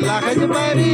लाखाची पायरी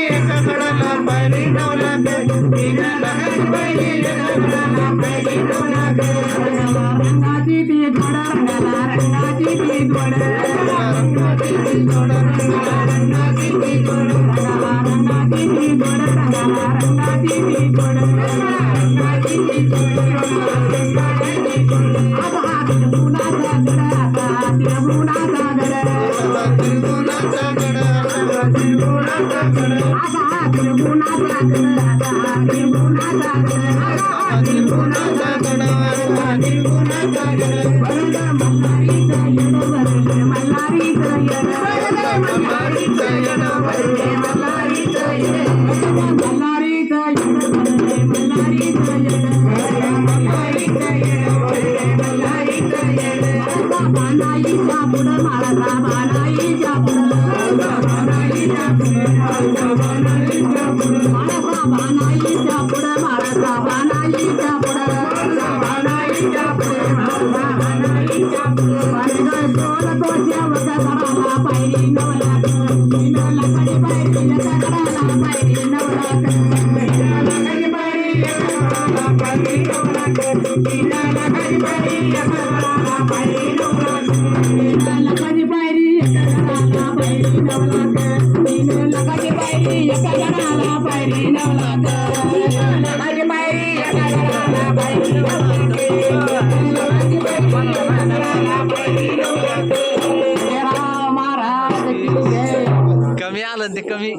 एका रंगाची ती जोड रंगाला रंगाची ती जोड रंगाची ती जोड रंगाची ती जोड रंगाची ती जोड रंगाला रंगाची ती जोड रंगाची ती जोड आता तिरमुनाचा गड आता तिरमुनाचा गड तिरमुनाचा गड तिरमुनाचा गड आता तिरमुनाचा गड आता तिरमुनाचा गड तिरमुनाचा गड तिरमुनाचा गड वरद मल्हारीचा येड वरद मल्हारीचा येड मल्हारीचा येड वरद मल्हारीचा येड मल्हारीचा येड वरद मल्हारीचा येड मल्हारीचा येड वरद मल्हारीचा येड बाणाईच्या पुढं माळा बाणाईच्या पुढं बाणाईच्या पुढं बाणाईच्या पुढं बाणाईच्या पुढं माळा बाणाईच्या पुढं बाणाईच्या पुढं बाणाईच्या पुढं वर्ग दोन कोशा वगळा पायरी नवलात दिनाला कडे पायरी लगाडला पायरी नवलात दिनाला कडे पायरी लगाडला पायरी नवलात दिनाला कडे पायरी लगाडला पायरी नवलात दिनाला कडे पायरी लगाडला पायरी नवलात दिनाला कडे पायरी लगाडला पायरी नवलात दिनाला कडे पायरी लगाडला पायरी नवलात कमी आलं ते कमी